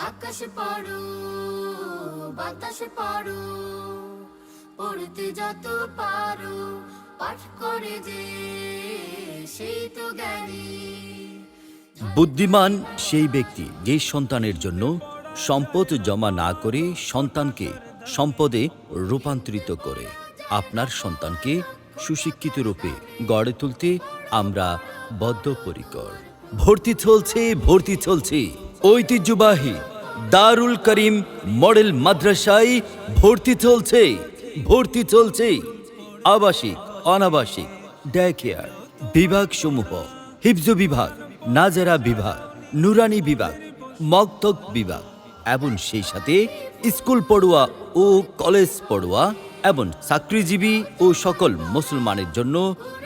আকাশ পড়ো বাতাস পড়ো, পড়তে যত পারো পাঠ করে যে সেই তো জ্ঞানী। বুদ্ধিমান সেই ব্যক্তি যে সন্তানের জন্য সম্পদ জমা না করে সন্তানকে সম্পদে রূপান্তরিত করে। আপনার সন্তানকে সুশিক্ষিত রূপে গড়ে তুলতে আমরা বদ্ধপরিকর। ভর্তি চলছে ঐতিহ্যবাহী দারুল করিম মডেল মাদ্রাসায় ভর্তি চলছে আবাসিক অনাবাসিক ডে কেয়ার বিভাগ সমূহ, হিফজ বিভাগ, নাজেরা বিভাগ, নুরানি বিভাগ, মক্তব বিভাগ এবং সেই সাথে স্কুল পড়ুয়া ও কলেজ পড়ুয়া এবং চাকরিজীবী ও সকল মুসলমানের জন্য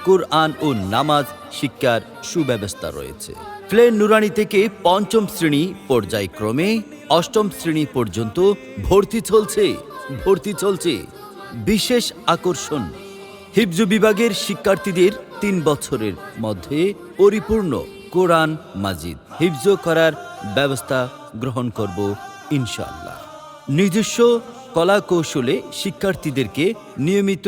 কোরআন ও নামাজ শিক্ষার সুব্যবস্থা রয়েছে। প্লে নুরানি থেকে পঞ্চম শ্রেণী পর্যায়ক্রমে অষ্টম শ্রেণী পর্যন্ত ভর্তি চলছে। বিশেষ আকর্ষণ, হিফজ বিভাগের শিক্ষার্থীদের ৩ বছরের মধ্যে পরিপূর্ণ কোরআন মাজিদ হিফজ করার ব্যবস্থা গ্রহণ করব ইনশাআল্লাহ। নিজস্ব কলা কৌশলে শিক্ষার্থীদেরকে নিয়মিত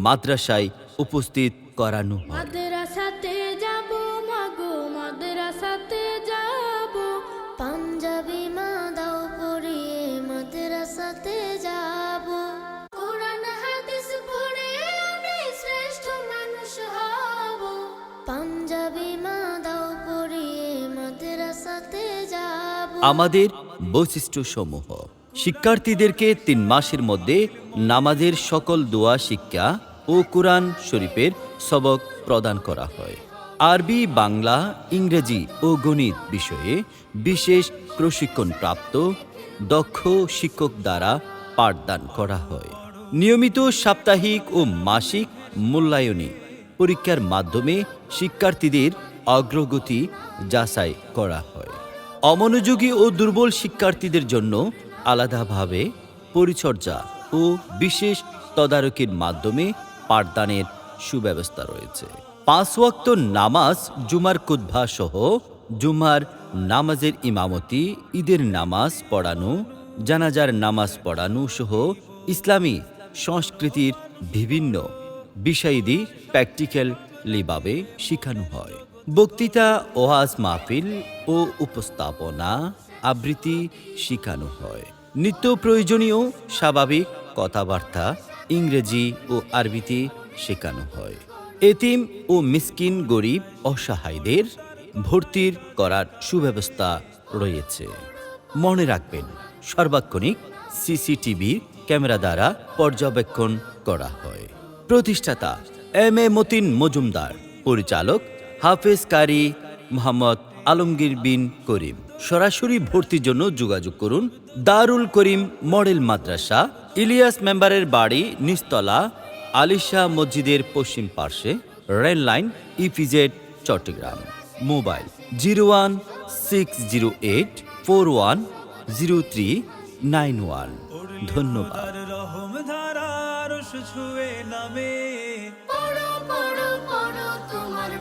মাদ্রাসায় উপস্থিত করানো হয়। মাদ্রাসাতে যাব মাগো মাদ্রাসাতে যাব, পাঞ্জাবি মা দাও পড়িয়ে মাদ্রাসাতে যাব। কোরআন হাদিস পড়ে আমি শ্রেষ্ঠ মানুষ হব, পাঞ্জাবি মা দাও পড়িয়ে মাদ্রাসাতে যাব। আমাদের বৈশিষ্ট্য সমূহ, শিক্ষার্থীদেরকে ৩ মাসের মধ্যে নামাজের সকল দোয়া শিক্ষা ও কোরআন শরীফের সবক প্রদান করা হয়। আরবি, বাংলা, ইংরেজি ও গণিত বিষয়ে বিশেষ প্রশিক্ষণপ্রাপ্ত দক্ষ শিক্ষক দ্বারা পাঠদান করা হয়। নিয়মিত সাপ্তাহিক ও মাসিক মূল্যায়নী পরীক্ষার মাধ্যমে শিক্ষার্থীদের অগ্রগতি যাচাই করা হয়। অমনোযোগী ও দুর্বল শিক্ষার্থীদের জন্য আলাদাভাবে পরিচর্যা ও বিশেষ তদারকির মাধ্যমে পাঠদানের সুব্যবস্থা রয়েছে। 5 ওয়াক্ত নামাজ, জুমার খুতবা সহ জুমার নামাজের ইমামতি, ঈদের নামাজ পড়ানো, জানাজার নামাজ পড়ানো সহ ইসলামী সংস্কৃতির বিভিন্ন বিষয়াদি প্র্যাকটিক্যালিভাবে শেখানো হয়। বক্তৃতা, ওয়াজ মাহফিল ও উপস্থাপনা আবৃত্তি শেখানো হয়। নিত্য প্রয়োজনীয় স্বাভাবিক কথাবার্তা ইংরেজি ও আরবিতে শেখানো হয়। এতিম ও মিসকিন গরিব অসহায়দের ভর্তির করার সুব্যবস্থা রয়েছে। মনে রাখবেন, সার্বক্ষণিক সিসিটিভি ক্যামেরা দ্বারা পর্যবেক্ষণ করা হয়। প্রতিষ্ঠাতা এম.এ. মতিন মজুমদার, পরিচালক হাফেজ কারি মোহাম্মদ আলমগীর বিন করিম। সরাসরি ভর্তির জন্য যোগাযোগ করুন দারুল করিম মডেল মাদ্রাসা, ইলিয়াস মেম্বারের বাড়ি, নিচতলা, আলিশা মসজিদের পশ্চিম পার্শ্বে, rail line, EPZ, Chattogram. Mobile 01608410391। ধন্যবাদ। পড়ো পড়ো পড়ো তোমার